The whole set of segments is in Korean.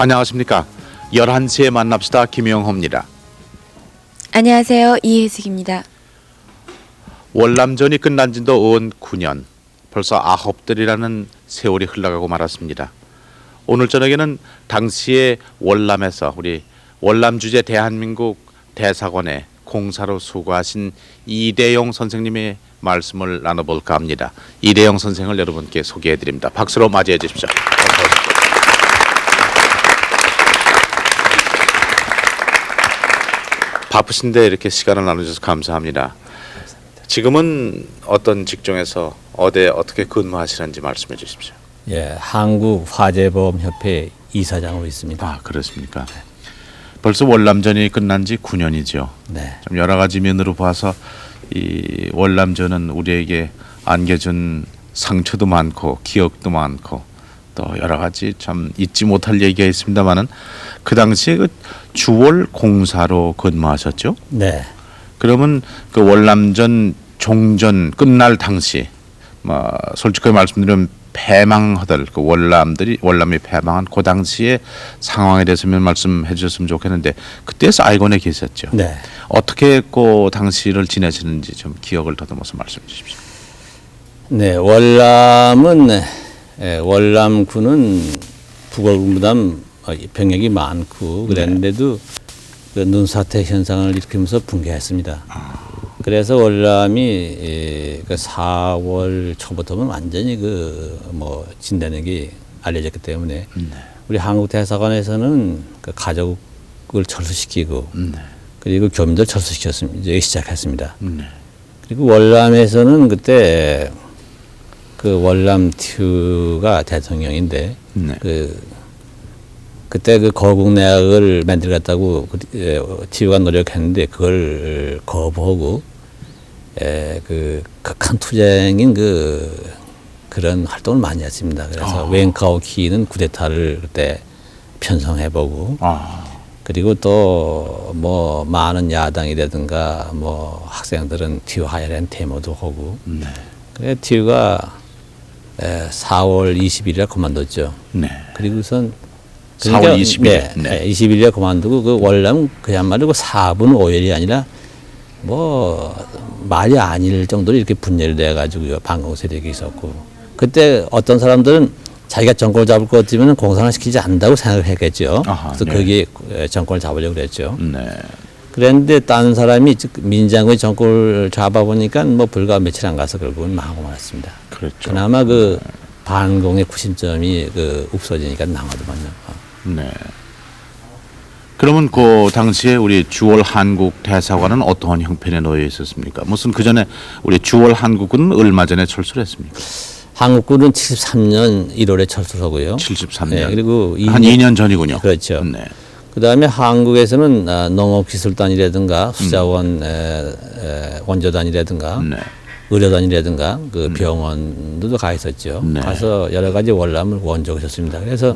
안녕하십니까. 11시에 만납시다. 김영호입니다. 안녕하세요. 이혜숙입니다. 월남전이 끝난 지도 온 9년. 벌써 9달이라는 세월이 흘러가고 말았습니다. 오늘 저녁에는 당시에 월남에서 우리 월남주재 대한민국 대사관의 공사로 수고하신 이대용 선생님의 말씀을 나눠볼까 합니다. 이대용 선생을 여러분께 소개해드립니다. 박수로 맞이해 주십시오. 어서 오십시오. 바쁘신데 이렇게 시간을 나눠주셔서 감사합니다. 지금은 어떤 직종에서 어떻게 근무하시는지 말씀해 주십시오. 예, 한국화재보험협회 이사장으로 있습니다. 아, 그렇습니까? 벌써 월남전이 끝난 지 9년이죠. 네. 좀 여러 가지 면으로 봐서 이 월남전은 우리에게 안겨준 상처도 많고 기억도 많고 또 여러 가지 참 잊지 못할 얘기가 있습니다만은 그 당시에 그 주월 공사로 근무하셨죠? 네. 그러면 그 월남전 종전 끝날 당시 뭐 솔직하게 말씀드리면 패망하들 그 월남이 패망한 그 당시의 상황에 대해서 말씀해 주셨으면 좋겠는데 그때 사이곤에 계셨죠. 네. 어떻게 그 당시를 지내시는지 좀 기억을 더듬어서 말씀해 주십시오. 네, 월남은 월남군은 북월군보다는 병력이 많고 그랬는데도 그 눈사태 현상을 일으키면서 붕괴했습니다. 그래서 월남이 그 4월 초부터는 완전히 진다는 게 알려졌기 때문에 우리 한국 대사관에서는 그 가족을 철수시키고 그리고 교민들 철수시켰습니다. 시작했습니다. 그리고 월남에서는 그때 그 월남 튜가 대통령인데 그때 그 거국 내각을 만들겠다고 튜가 노력했는데 그걸 거부하고 그 극한 투쟁인 그런 활동을 많이 했습니다. 그래서 웬카오키는 쿠데타를 그때 편성해보고 그리고 또 뭐 많은 야당이라든가 뭐 학생들은 튜 하야란 데모도 하고 그래 튜가 4월 20일에 그만뒀죠. 네. 그리고선 4월 20일. 네. 20일에 그만두고 그 월남 그야말로 그 4분 5일이 아니라 뭐 말이 아닐 정도로 이렇게 분열이 돼가지고요. 반공 세력이 있었고 그때 어떤 사람들은 자기가 정권을 잡을 것 같으면 공산화 시키지 않는다고 생각을 했겠죠. 그래서 거기에 정권을 잡으려고 그랬죠. 네. 그랬는데 다른 사람이 민주당의 정권을 잡아보니까 뭐 불과 며칠 안 가서 결국은 망하고 말았습니다. 그렇죠. 그나마 그 반공의 구심점이 없어지니까 나가더만요. 네. 그러면 그 당시에 우리 주월 한국 대사관은 어떠한 형편에 놓여 있었습니까? 무슨 그 전에 우리 주월 한국은 얼마 전에 철수를 했습니까? 한국군은 73년 1월에 철수하고요. 73년. 네, 그리고 한 2년 전이군요. 그렇죠. 네. 그다음에 한국에서는 농업기술단이라든가 수자원 원조단이라든가 의료단이라든가 그 병원도 가 있었죠. 가서 여러 가지 월남을 원조가 있었습니다. 그래서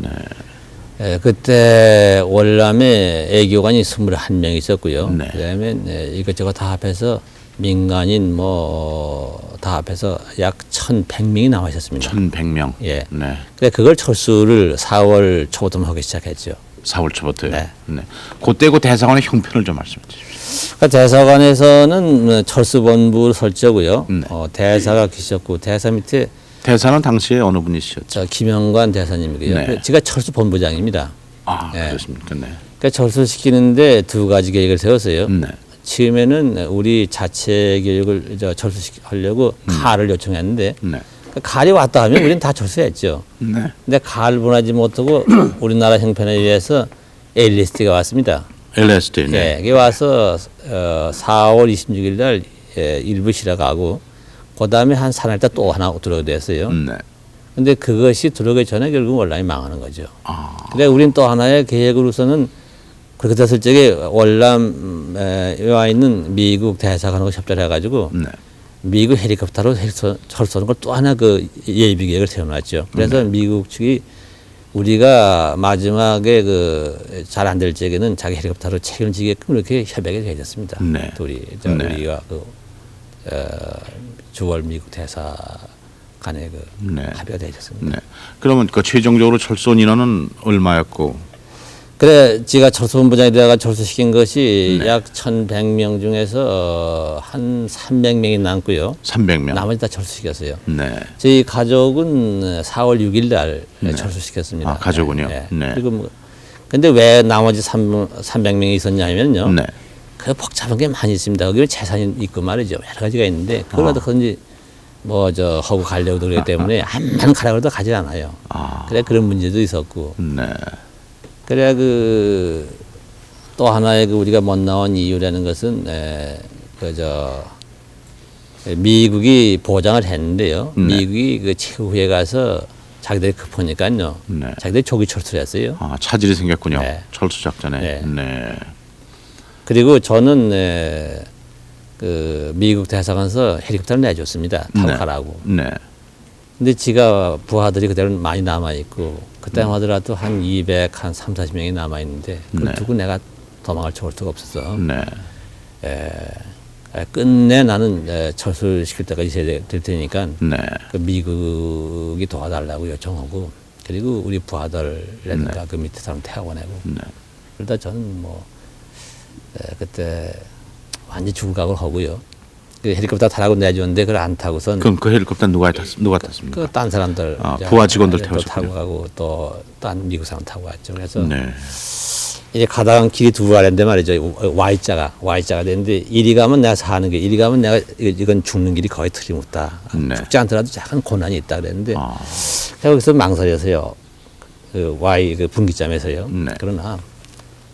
그때 월남에 애교관이 21명 있었고요. 그다음에 이것저것 다 합해서 민간인 다 합해서 약 1,100명이 나와 있었습니다. 1,100명. 예. 네. 그래 그걸 철수를 4월 초부터 하기 시작했죠. 4월 초부터요. 네. 그때 그 대사관의 형편을 좀 말씀해 주십시오. 그러니까 대사관에서는 철수본부를 설정고요. 대사가 계셨고 대사 밑에 대사는 당시에 어느 분이셨죠? 김영관 대사님이고요. 네. 제가 철수본부장입니다. 그렇습니까? 네. 그러니까 철수시키는데 두 가지 계획을 세웠어요. 네. 처음에는 우리 자체 교육을 철수하려고 칼을 요청했는데 칼이 왔다 하면 우리는 다 철수했죠. 근데 칼을 보내지 못하고 우리나라 형편에 의해서 LSD가 왔습니다. LSD. 네. 이게 와서 4월 26일 날 일부 실어가고 그다음에 한 사날 있다 또 하나 들어오게 됐어요. 근데 그것이 들어오기 전에 결국 월남이 망하는 거죠. 그래 우리는 또 하나의 계획으로서는 그렇게 됐을 적에 월남에 와 있는 미국 대사관하고 협조를 해가지고 미국 헬리콥터로 철수하는 걸 또 하나 그 예비 계획을 세워놨죠. 그래서 미국 측이 우리가 마지막에 그 잘 안 될 적에는 자기 헬리콥터로 책임지게끔 이렇게 협약이 되어졌습니다. 우리가 주월 미국 대사 간에 합의가 되어졌습니다. 그러면 그 최종적으로 철수한 인원은 얼마였고? 그래 제가 철수본부장이 되어가 철수시킨 것이 네. 약 1,100명 중에서 한 300명이 남고요. 300명. 나머지 다 철수시켰어요. 네. 저희 가족은 4월 6일 날 철수시켰습니다. 아, 가족은요? 네. 네. 그리고 뭐 근데 왜 나머지 300명이 있었냐면요. 네. 그 복잡한 게 많이 있습니다. 거기는 재산이 있고 말이죠. 여러 가지가 있는데 그걸 어떻게든지 뭐 저 하고 가려고 그러기 때문에 암만 가라고 해도 가지 않아요. 그래 그런 문제도 있었고. 네. 그래야 그 또 하나의 그 우리가 못 나온 이유라는 것은 그저 미국이 보장을 했는데요. 네. 미국이 그 최후에 가서 자기들이 급하니까요. 네. 자기들이 조기 철수를 했어요. 아, 차질이 생겼군요. 네. 철수 작전에. 네. 네. 그리고 저는 그 미국 대사관에서 헬리콥터를 내줬습니다. 타고 네. 가라고. 네. 근데 지가 부하들이 그대로 많이 남아 있고 그때 하더라도 한 200, 한 3, 40명이 남아 있는데 그걸 네. 두고 내가 도망을 칠 수가 없었어. 네. 끝내 나는 철수를 시킬 때까지 있어야 될 테니까 네. 그 미국이 도와달라고 요청하고 그리고 우리 부하들이라든가 그 밑에 사람 태워내고 네. 그러다 저는 뭐 그때 완전 죽을 각오를 하고요. 그 헬리콥터 타라고 내줬는데 그걸 안 타고선 그럼 그 헬리콥터 누가 탔습니까? 그 딴 사람들 아, 이제 부하 직원들 또 태우셨군요. 타고 가고 또 딴 미국 사람 타고 갔죠. 그래서 네. 이제 가다간 길이 두 가랜데 말이죠. Y자가 되는데 이리 가면 내가 사는 게 이리 가면 내가 이건 죽는 길이 거의 틀림없다. 네. 죽지 않더라도 약간 고난이 있다 그랬는데 아. 거기서 망설여서요. 그 Y 그 분기점에서요. 네. 그러나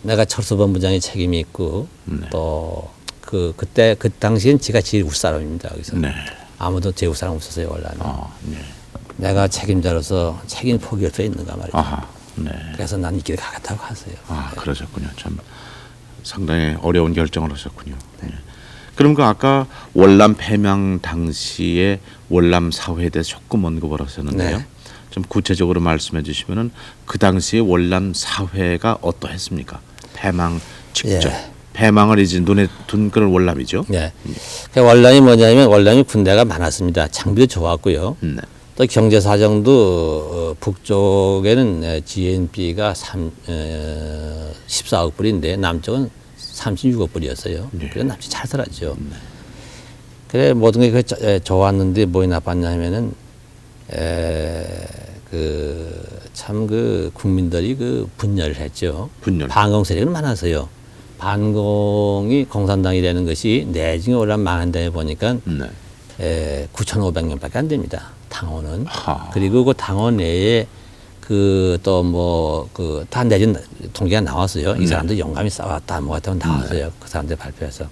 내가 철수본부장의 책임이 있고 네. 또 그때 그 당시엔 제가 제일 울 사람입니다. 거기서 네. 아무도 제울 사람 없었어요 원래는. 아, 네. 내가 책임자로서 책임 포기할 수 있는가 말이죠. 아하. 네. 그래서 난 이 길을 가겠다고 갔어요. 아, 그러셨군요. 참 상당히 어려운 결정을 하셨군요. 네. 그럼 그 아까 월남 폐명 당시에 월남 사회에 대해서 조금 언급을 하셨는데요. 네. 좀 구체적으로 말씀해 주시면은 그 당시에 월남 사회가 어떠했습니까? 폐망 직전. 예. 폐망을 이제 눈에 둔 그런 월남이죠. 네. 그 월남이 뭐냐면 월남이 군대가 많았습니다. 장비도 좋았고요. 네. 또 경제 사정도 북쪽에는 GNP가 14억 불인데 남쪽은 36억 불이었어요. 네. 그래서 남쪽 잘 살았죠. 그래 모든 게 좋았는데 뭐에 나빴냐 하면은 참 그 국민들이 그 분열을 했죠. 분열. 반공 세력은 많아서요. 반공이 공산당이라는 것이 내중에 올라온 망한다에 보니까 네. 9,500명밖에 안 됩니다. 당원은. 하. 그리고 그 당원 내에 그 또 뭐 그 다 내준 통계가 나왔어요. 이 사람들 영감이 싸웠다 뭐 같은 거 나왔어요. 그 사람들 발표해서.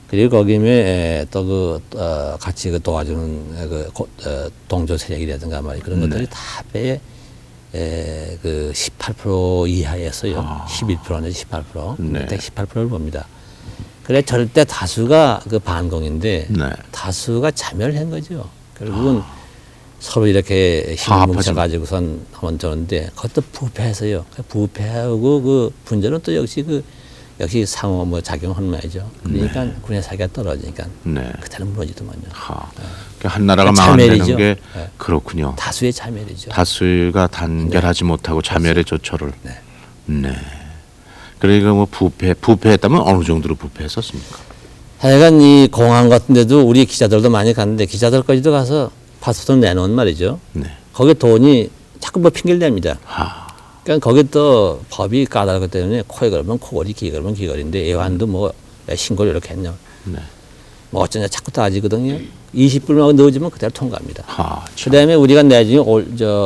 그리고 거기에 또 같이 그 도와주는 동조 세력이라든가 말이 그런 것들이 다 합에 그 18% 이하였어요. 11% 내지 18%. 네. 대 18%를 봅니다. 그래 절대 다수가 그 반공인데 네. 다수가 자멸을 한 거죠. 결국은 서로 이렇게 힘을 화합하지 뭉쳐가지고선 한번 저는데 그것도 부패해서요. 부패하고 그 분열은 또 역시 상호 뭐 작용하는 말이죠. 그러니까 군의 사기가 떨어지니까 네. 그대로 무너지더만요. 하. 그러니까 한 나라가 자멸이죠. 망한다는 게 네. 그렇군요. 다수의 자멸이죠. 다수가 단결하지 못하고 자멸의 조처를. 네. 네. 그러니까 뭐 부패했다면 어느 정도로 부패했었습니까? 하여간 이 공항 같은 데도 우리 기자들도 많이 갔는데 기자들까지도 가서 파스포트 내놓은 말이죠. 네. 거기 돈이 자꾸 뭐 핑계를 냅니다. 하. 그러니까 거기 또 법이 까다롭기 때문에 코에 걸으면 코걸이, 귀에 걸으면 귀걸인데 애완도 뭐 신고를 이렇게 했냐. 네. 뭐 어쩌냐 자꾸 따지거든요. 20불만 넣어주면 그대로 통과합니다. 하. 참. 그다음에 우리가 내중에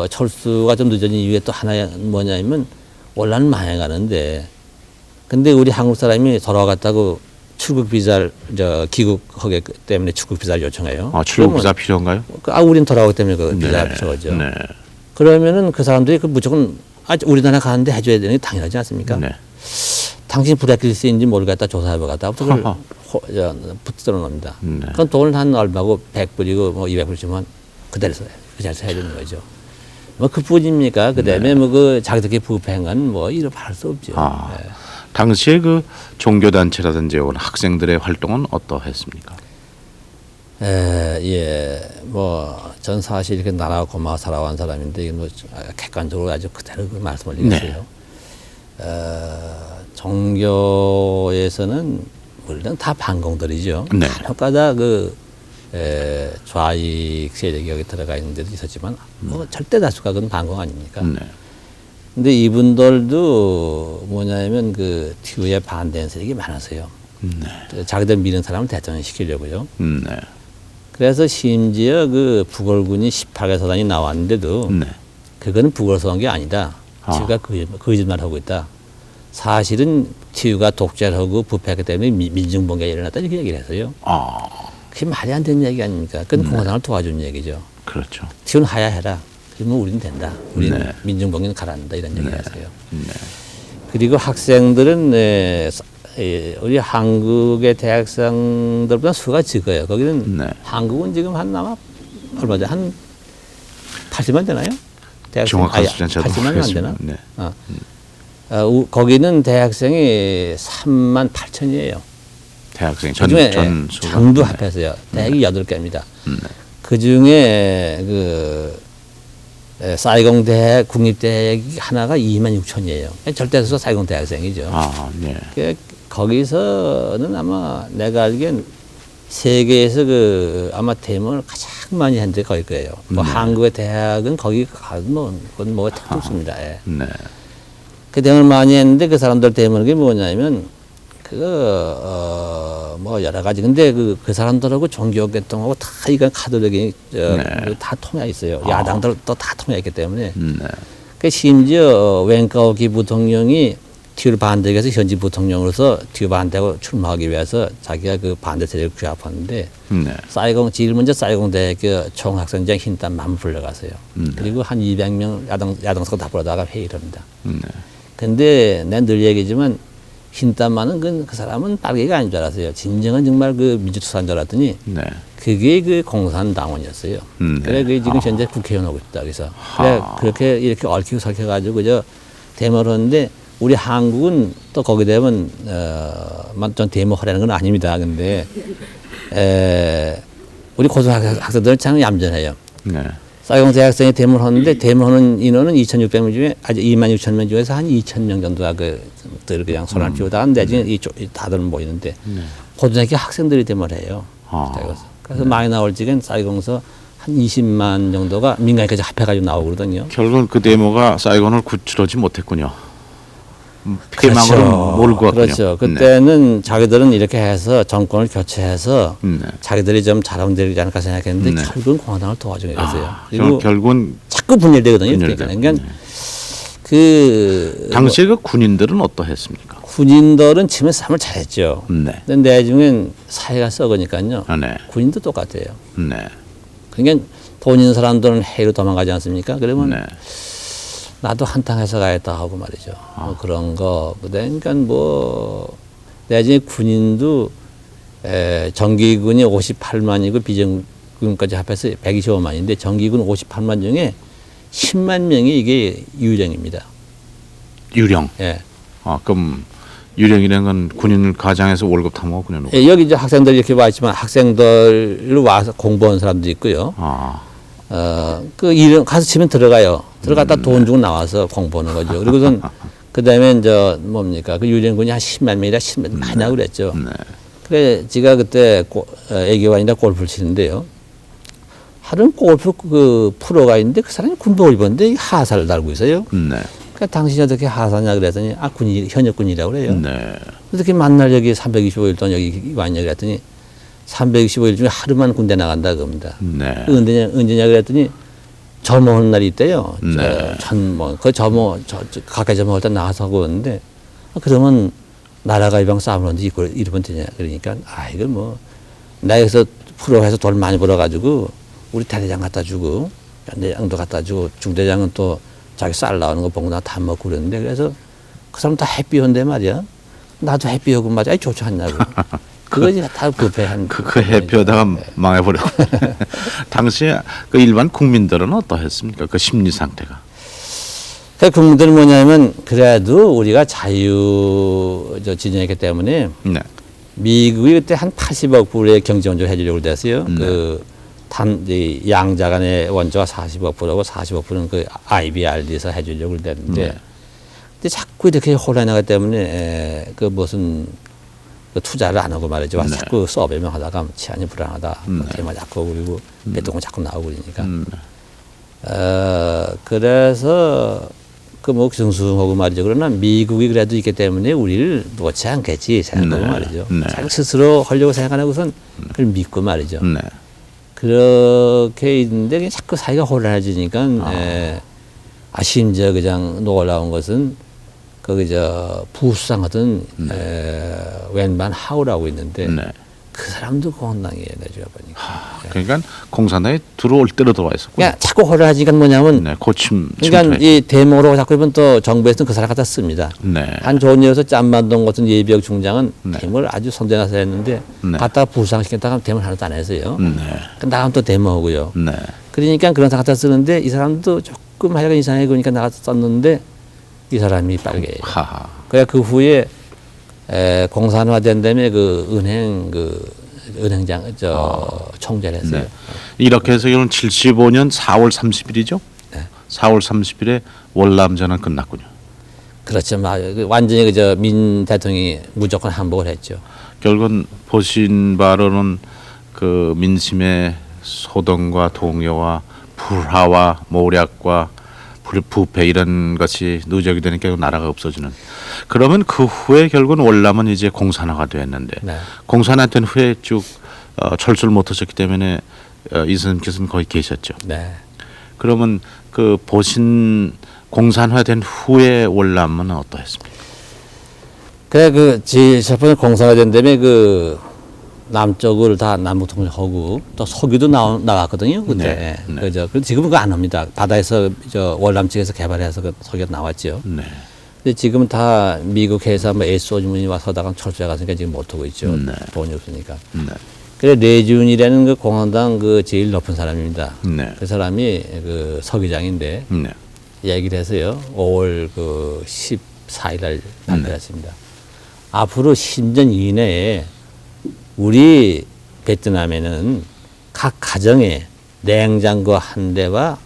철수가 좀 늦어진 이유에 또 하나 뭐냐면 원래는 망해가는데 근데 우리 한국 사람이 돌아갔다고 출국 비자를 귀국하기 때문에 출국 비자를 요청해요. 아, 출국 비자 필요한가요? 우린 돌아가기 때문에 그 비자가 필요하죠. 네. 그러면은 그 사람들이 그 무조건 우리나라 가는데 해줘야 되는 게 당연하지 않습니까? 네. 당신 블랙리스트인지 모르겠다 조사해보겠다. 그걸 붙들어 놉니다. 네. 그건 돈을 한 얼마고 100불이고 뭐 200불 주면 그대로 써요. 그 자리에서 해야 되는 거죠. 뭐 그뿐입니까? 그 다음에 뭐 그 자기들끼리 부패한 건 뭐 이런 할 수 없죠. 아. 네. 당시에 그 종교단체라든지 학생들의 활동은 어떠했습니까? 뭐 전 사실 이렇게 나라가 고마워 살아온 사람인데 이게 뭐 객관적으로 아주 그대로 그 말씀을 드렸어요. 종교에서는 물론 다 반공들이죠. 네. 간혹가다 좌익 세력이 여기 들어가 있는 데도 있었지만 뭐 절대 다수가 그건 반공 아닙니까? 네. 근데 이분들도 뭐냐면 그 TU에 반대하는 세력이 많았어요. 네. 자기들 미는 사람을 대통령 시키려고요. 네. 그래서 심지어 그 북월군이 18개 서단이 나왔는데도 네. 그거는 북월서 한 게 아니다. TU가 거짓말하고 있다. 사실은 TU가 독재를 하고 부패하기 때문에 민중봉기가 일어났다 이렇게 얘기를 했어요. 그게 말이 안 되는 얘기 아닙니까? 그건 공화당을 도와주는 얘기죠. 그렇죠. TU는 하야해라. 그러면 우리는 된다. 우리는 네. 민중봉기는 가라앉는다 이런 얘기를 했어요. 네. 그리고 학생들은 우리 한국의 대학생들보다 수가 적어요. 거기는 네. 한국은 지금 아마 얼마죠? 한 80만 되나요? 대학생 정확한 숫자는 저도 80만은 안 모르겠습니다. 되나? 네. 거기는 대학생이 3만 8천이에요. 대학생 그중에 수가. 전부 네. 합해서요. 대학이 8개입니다. 네. 그중에 사이공 대학 국립대학이 하나가 2만 6천이에요. 절대수가 사이공 대학생이죠. 네. 거기서는 아마 내가 알기엔 세계에서 아마 대모를 가장 많이 한 데가 거길 거예요. 뭐 네. 한국의 대학은 거기 가면 그건 뭐 특수입니다. 예. 네. 그 대모를 많이 했는데 그 사람들 대모는 게 뭐냐면 뭐 여러 가지. 근데 그 사람들하고 종교개통하고 다 이건 카톨릭이 네. 다 통해 있어요. 야당들도 다 통해 있기 때문에. 네. 그 심지어 웬카오키 부통령이 TU를 반대해서 현지 부통령으로서 TU 반대하고 출마하기 위해서 자기가 그 반대 세력을 규합하는데 네. 제일 먼저 사이공 대학교 총학생장 흰땀 만 불러갔어요. 그리고 한 200명 야당수가 다 불러다가 회의를 합니다. 근데 난 늘 얘기지만 흰땀만은 그 사람은 빨개가 아닌 줄 알았어요. 진정한 정말 그 민주투사인 줄 알았더니 네. 그게 그 공산당원이었어요. 네. 그래 그게 지금 현재 국회의원 하고 있다. 그래서 그래 그렇게 이렇게 얽히고 설켜가지고 그저 데모를 하는데 우리 한국은 또 거기 되면 전 데모하라는 건 아닙니다. 근데 우리 고등학생들은 참 얌전해요. 네. 사이공 대학생이 데모를 하는데 데모하는 인원은 2,600명 중에 아직 2만 6천 명 중에서 한 2,000명 정도가 들 그냥 손을 피우다가 내지는 다들 모이는데 고등학교 학생들이 데모를 해요. 그래서 많이 나올 적엔 사이공서 한 20만 정도가 민간까지 합해가지고 나오고 그러거든요. 결국은 그 데모가 사이곤을 구출하지 못했군요. 피해망으로 몰고 왔군요. 그렇죠. 그때는 자기들은 이렇게 해서 정권을 교체해서 자기들이 좀 잘하면 되지 않을까 생각했는데 결국은 공화당을 도와주게 됐어요. 그리고 결국은 자꾸 분열되거든요. 그러니까 당시에 그 군인들은 어떠했습니까? 군인들은 치면 싸움을 잘했죠. 네. 근데 내중엔 사회가 썩으니까요. 네. 군인도 똑같아요. 네. 그러니까 돈 있는 사람들은 해외로 도망가지 않습니까? 그러면 네. 나도 한탕해서 가야겠다 하고 말이죠. 뭐 그런 거. 그러니까 뭐 내중에 군인도 정기군이 58만이고 비정규군까지 합해서 125만인데 정기군 58만 중에 10만 명이 이게 유령입니다. 유령. 예. 그럼 유령이라는 건 군인 가장에서 월급 타먹었군요. 예, 여기 이제 학생들 이렇게 와 있지만 학생들로 와서 공부하는 사람도 있고요. 그 이름 가서 치면 들어가요. 들어갔다 돈 주고 나와서 공부하는 거죠. 그리고선 그다음에 이제 뭡니까? 그 유령군이 한 10만 명이라 10만 많이 하고 그랬죠. 네. 그래 제가 그때 애기가 아니라 골프를 치는데요. 하루는 골프 그 프로가 있는데 그 사람이 군복을 입었는데 하사를 달고 있어요. 네. 그러니까 당신이 어떻게 하사냐 그랬더니 현역군이라고 그래요. 네. 어떻게 만날 여기 325일 동안 여기 왔냐 그랬더니 325일 중에 하루만 군대 나간다 그럽니다. 네. 언제냐 그랬더니 점호하는 날이 있대요. 네. 가까이 점호할 때 나가서 하고 오는데 그러면 나라가 이방 싸움을 하는데 이러면 되냐 그러니까 이거 뭐 나 여기서 프로해서 돈 많이 벌어가지고 우리 대대장 갖다 주고 연대장도 갖다 주고 중대장은 또 자기 쌀 나오는 거 보고 나 다 먹고 그러는데 그래서 그 사람 다 해피한데 말이야. 나도 해피하고 말이야. 좋지 않냐고. 그거지 다 부패한. 그 해피하다가 망해버려. 당시에 그 일반 국민들은 어떠했습니까? 그 심리 상태가. 그 국민들은 뭐냐면 그래도 우리가 진영이기 때문에 네. 미국이 그때 한 80억 불의 경제 원조를 해주려고 그랬어요. 양자 간의 원조가 40억 불하고 40억 불은 그 IBRD에서 해주려고 그랬는데 근데 자꾸 이렇게 혼란이 나기 때문에 그 무슨 그 투자를 안 하고 말이죠. 네. 자꾸 서베명 하다가 치안이 불안하다. 네. 테마 자꾸 그리고 배동은 자꾸 나오고 그러니까. 그래서 그 뭐 정수하고 말이죠. 그러나 미국이 그래도 있기 때문에 우리를 놓지 않겠지 생각하고 네. 말이죠. 네. 자기 스스로 하려고 생각하고선 그걸 믿고 말이죠. 네. 그렇게 있는데 그냥 자꾸 사이가 혼란해지니까 심지어 그냥 놀라운 것은 거기 저 부수상하던 웬만 하우라고 있는데 네. 그 사람도 공산당이에요. 내주가 보니까. 그러니까 공산당에 들어올 때로 들어와 있었고. 그러니까 자꾸 혼란해지니까 뭐냐면 네. 고침. 그러니까 이 대모로 자꾸 이번 또 정부에서는 그 사람 갖다 씁니다. 네. 한 좋은 일에서 짬만동 같은 예비역 중장은 네. 대모를 아주 선전해서 했는데 네. 갖다가 부상시켰다가 대모를 하나도 안 했어요. 네. 나가면 또 대모하고요. 네. 그러니까 그런 사람 갖다 쓰는데 이 사람도 조금 하여간 이상해 보니까 나가서 썼는데 이 사람이 빨개요. 하하. 그래 그 후에 공산화된 다음에 그 은행 은행장 총재를 했어요. 네. 이렇게 해서 이건 75년 4월 30일이죠? 네. 4월 30일에 월남전은 끝났군요. 그렇죠. 완전히 그저 민 대통령이 무조건 항복을 했죠. 결국은 보신 바로는 그 민심의 소동과 동요와 불화와 모략과 부패 이런 것이 누적이 되니까 나라가 없어지는. 그러면 그 후에 결국은 월남은 이제 공산화가 됐는데 네. 공산화된 후에 쭉 철수를 못하셨기 때문에 이 선생님께서는 거기 계셨죠. 네. 그러면 그 보신 공산화된 후에 월남은 어떠했습니까? 그래 첫 번째 공산화된 다음에 그 남쪽을 다 남북 통일하고 또 석유도 나왔거든요 그때. 네, 네. 그죠. 근데 지금은 그거 안 합니다. 바다에서 월남 측에서 개발해서 그 석유가 나왔죠. 네. 근데 지금은 다 미국 회사 뭐 에소주문이 와서 다가 철수해 갔으니까 지금 못 하고 있죠. 네. 돈이 없으니까. 네. 그래 레준이라는 그 공화당 그 제일 높은 사람입니다. 네. 그 사람이 그 서기장인데 네. 얘기를 해서요. 5월 그 14일 날 발표했습니다. 앞으로 10년 이내에 우리 베트남에는 각 가정에 냉장고 한 대와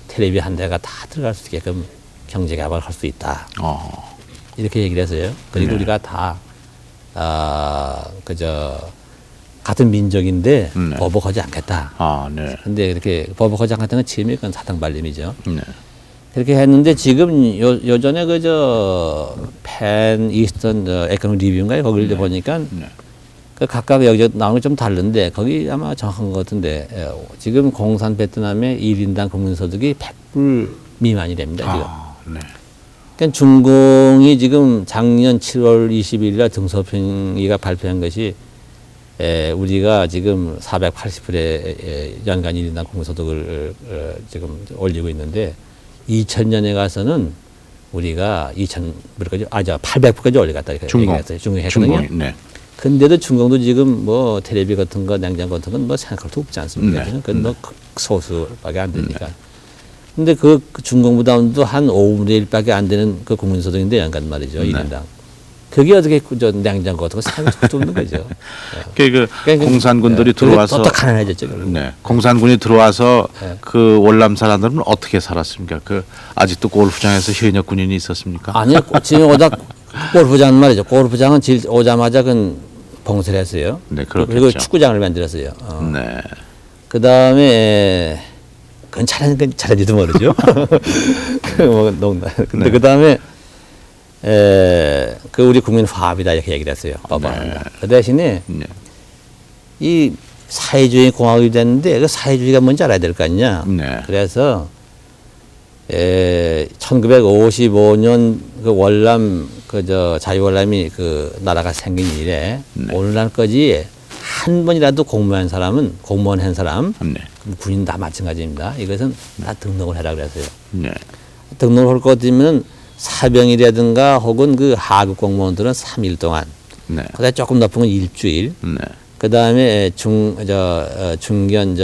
텔레비 한 대가 다 들어갈 수 있게끔 경제 개발을 할 수 있다. 이렇게 얘기를 했어요. 그리고 네. 우리가 다 같은 민족인데 네. 보복하지 않겠다. 아, 네. 근데 이렇게 보복하지 않겠다는 건 처음에 그건 사탕발림이죠. 네. 그렇게 했는데 지금 요전에 팬 이스턴 에코노미 리뷰인가요? 거기를 보니까 네. 그 각각 여기 나오는 게 좀 다른데 거기 아마 정확한 것 같은데 지금 공산 베트남의 1인당 국민소득이 100불 미만이 됩니다. 지금. 네. 그러니까 중공이 지금 작년 7월 20일 날 등소평의가 발표한 것이 우리가 지금 480불의 연간 1인당 국민소득을 지금 올리고 있는데 2000년에 가서는 우리가 2000불까지 800불까지 올리겠다 이렇게 얘기했어요. 중공이 했거든요. 네. 근데도 중공도 지금 뭐 텔레비 같은 거 냉장고 같은 건 뭐 생각할 수 없지 않습니까? 네. 그건 뭐 소수밖에 안 되니까. 근데 그 중공보다도 한 5분의 1밖에 안 되는 그 국민소득인데 연간 말이죠. 1인당. 그게 어떻게 저 냉장고 같은 거 생각할 수도 없는 거죠. 그 그러니까 공산군들이 들어와서 또 가난해졌죠. 결국. 네. 공산군이 들어와서 네. 그 월남 사람들은 어떻게 살았습니까? 그 아직도 골프장에서 현역 군인이 있었습니까? 아니요. 지금 오다 골프장 말이죠. 골프장은 오자마자 봉쇄를 했어요. 네, 그렇겠죠. 그리고 축구장을 만들었어요. 네. 그 다음에 그건 잘했는지도 모르죠. 뭐 농담. 근데 그 다음에 그 우리 국민 화합이다 이렇게 얘기를 했어요. 법안한다. 그 대신에 네. 이 사회주의 공화국이 됐는데 그 사회주의가 뭔지 알아야 될 거 아니냐. 네. 그래서 1955년 그 월남 자유월남이 그 나라가 생긴 이래 오늘날까지 한 번이라도 공무원 한 사람 네. 군인 다 마찬가지입니다. 이것은 다 등록을 해라 그랬어요. 네. 등록을 할 것 같으면 사병이라든가 혹은 그 하급 공무원들은 3일 동안 네. 그다음에 조금 높은 건 일주일. 네. 그 다음에 중견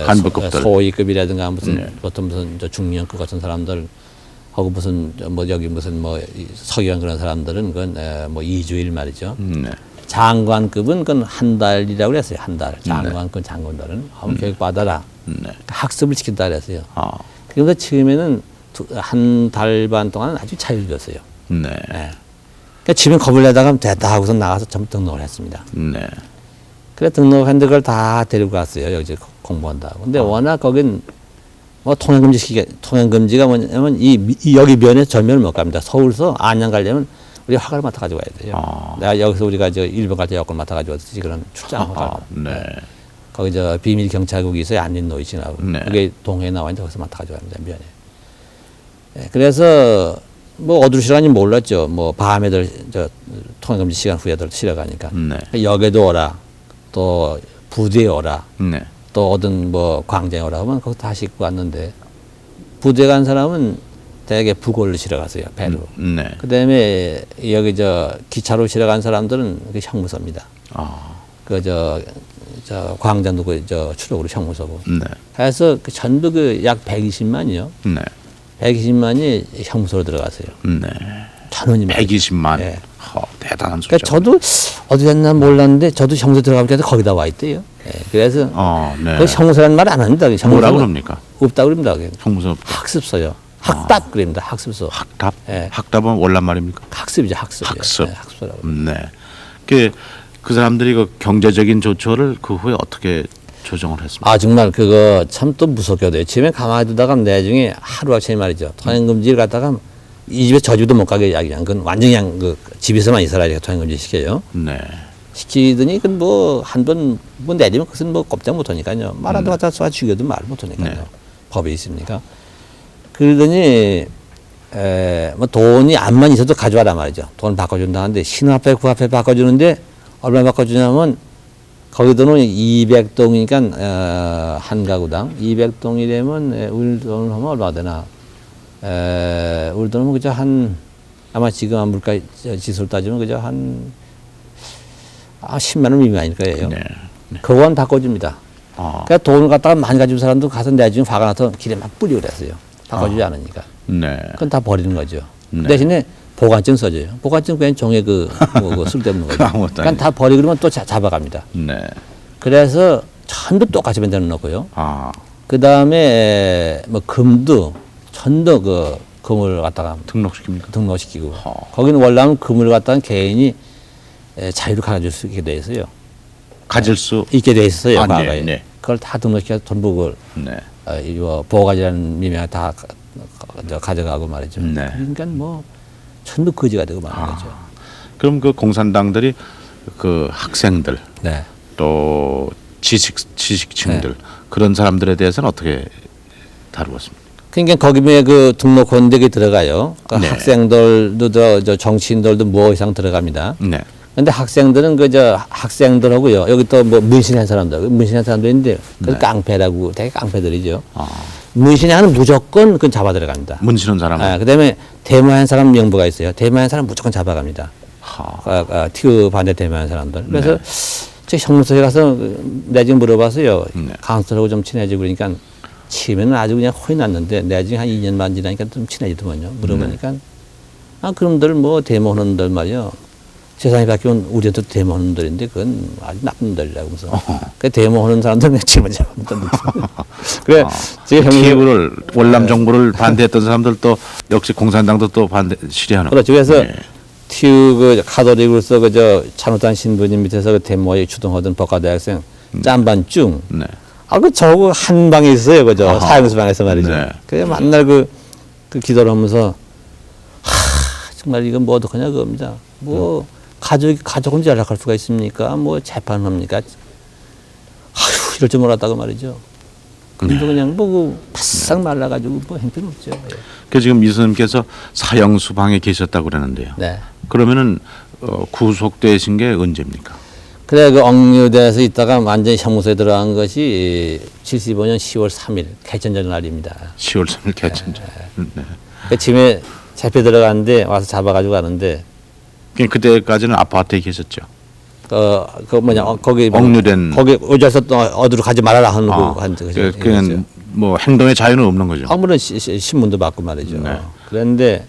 간부급들. 소위급이라든가 무슨 네. 보통 무슨 중령급 같은 사람들 하고 무슨 여기 무슨 서기관 그런 사람들은 그건 2주일 말이죠. 네. 장관급은 그건 한 달이라고 그랬어요. 한 달. 장관들은 한번 교육 받아라. 네. 학습을 시킨다 그랬어요. 아. 그래서 처음에는 한 달 반 동안 아주 자유로웠어요. 네. 그러니까 집에 겁을 내다가 됐다 하고서 나가서 전부 등록을 했습니다. 네. 그래 등록했는데 그걸 다 데리고 갔어요. 여기 공부한다고. 근데 워낙 거긴 뭐 통행금지가 뭐냐면 여기 면에 저 면을 못 갑니다. 서울서 안양 가려면 우리 허가를 맡아 가지고 가야 돼요. 내가 여기서 우리가 저 일본 갈 때 여권 맡아 가지고 왔듯이 그런 출장 허가. 네. 거기 저 비밀 경찰국이 있어요. 안린 노이시라고. 네. 그게 동해에 나와 있는데 거기서 맡아 가지고 갑니다. 면에. 네, 그래서 뭐 어두울 시간이 몰랐죠. 뭐 밤에들 저 통행금지 시간 후에들 실어 가니까. 네. 역에도 오라. 또 부대에 오라. 네. 또 어떤 뭐 광장에 오라 하면 거기 다 싣고 왔는데 부대 간 사람은 대개 북올로 실어 갔어요. 배로. 네. 그다음에 여기 저 기차로 실어 간 사람들은 그 형무소입니다. 그 저 광장도 그저 추록으로 형무소고. 네. 그래서 그 전부 그 약 120만이요. 네. 120만이 형무소로 들어갔어요. 네. 전원이 120만. 네. 대단한 숫자. 그러니까 저도 어디 갔나 몰랐는데 저도 형무소 들어가면 거기다 와 있대요. 예, 그래서 네. 그 형무소라는 말 안 합니다. 뭐라고 그럽니까? 없다고 그럽니다. 형무소 학습소요. 학답 그럽니다. 학습소. 학답? 예. 학답은 월남 말입니까? 학습이죠. 학습. 학습. 네, 학습소라고. 네. 그 사람들이 그 경제적인 조처를 그 후에 어떻게 조정을 했습니까? 아 정말 그거 참 또 무섭게도 집에 가만히 두다가 나중에 하루아침에 말이죠. 통행금지를 갖다가 이 집에 저 집도 못 가게 이야기한 건 완전히 그냥 그 집에서만 있어라 통행금지 시켜요. 네. 시키더니 그 뭐 한 번 뭐 내리면 그것은 뭐 꼼짝 못 하니까요. 말하다 갖다 쏴 죽여도 말 못 하니까요. 네. 법이 있습니까? 그러더니 뭐 돈이 암만 있어도 가져와라 말이죠. 돈 바꿔준다는데 신화폐 구화폐 바꿔주는데 얼마 바꿔주냐면 거기 돈은 200동이니까 한 가구당 200동이라면 우리 돈을 하면 얼마 되나? 우리 돈은 그저 한 아마 지금 물가 지수를 따지면 그저 한 10만 원 미만일 거예요. 네. 그건 바꿔줍니다. 그러니까 돈을 갖다가 많이 가진 사람도 가서 나중에 화가 나서 길에 막 뿌리고 그랬어요. 바꿔주지 않으니까. 네. 그건 다 버리는 거죠. 네. 대신에 보관증 써줘요. 보관증 그냥 종에 그 쓸데없는 거죠. 아무것도 그러니까 다 버리고 그러면 또 잡아갑니다. 네. 그래서 전부 똑같이 만들어 놓고요. 그 다음에 뭐 금도 전도 그 금을 갖다가 등록시키고 거기는 월남 금을 갖다가 개인이 자유로 가질 수 있게 돼 있어요. 가질 수 있게 돼 있어요. 과거에. 네, 네. 그걸 다 등록시켜서 전부 그걸 네. 보호가지라는 미명을 다 가져가고 말이죠. 네. 그러니까 뭐 전부 거지가 되고 마는 거죠. 그럼 그 공산당들이 그 학생들 네. 또 지식층들 네. 그런 사람들에 대해서는 어떻게 다루었습니까? 그러니까 거기에 그 등록 권대기 들어가요. 그 네. 학생들도 저 정치인들도 뭐 이상 들어갑니다. 네. 근데 학생들은 학생들하고요. 여기 또 뭐 문신한 사람도 있는데 그 네. 깡패라고 되게 깡패들이죠. 문신하는 무조건 그건 잡아 들어갑니다. 문신한 사람은 그다음에 데모한 사람 명부가 있어요. 데모한 사람 무조건 잡아갑니다. 티그 반대 데모한 사람들. 그래서 제 형무소에 가서 나중에 물어봐서요. 네. 강원들하고 좀 친해지고 그러니까 치면은 아주 그냥 혼이 났는데 나중에 한 2년 반 지나니까 좀 친해지더만요. 물어보니까 그놈들 뭐 데모하는 놈들 말이요. 세상이 바뀌면 우리한테 데모하는 놈들인데 그건 아주 나쁜 놈들이라고 하면서 그 데모하는 사람들 그냥 치면 잡으면 그래 제 TF를 월남 정부를 반대했던 사람들도 역시 공산당도 또 반대 실현하는 그렇죠. 그래서 네. TU 그 카톨릭으로서 그저 찬호탄 신부님 밑에서 그 데모에 주동하던 법과대학생 짬반증. 네. 그 저거 한 방에 있어요. 그저 사형수 방에서 말이죠. 네. 그래 만날 그 기도를 하면서 정말 이건 뭐 어떡하냐 그겁니다. 뭐 가족은 연락할 수가 있습니까? 뭐 재판합니까? 아휴 이럴 줄 몰랐다고 말이죠. 근데 그냥 뭐 바싹 말라가지고 뭐 형편없죠. 그 지금 이 선생님께서 사형수 방에 계셨다고 그러는데요. 네. 그러면은 구속되신 게 언제입니까? 그래 그 억류돼서 있다가 완전히 형무소에 들어간 것이 75년 10월 3일 개천절 날입니다. 10월 3일 개천절. 네. 그 짐에 잡혀 들어갔는데 와서 잡아가지고 가는데 그때까지는 아파트에 계셨죠. 거기 억류된 거기 어디서 또 어디로 가지 말아라 하는 그냥 뭐 행동의 자유는 없는 거죠. 물론 신문도 받고 말이죠. 네. 그런데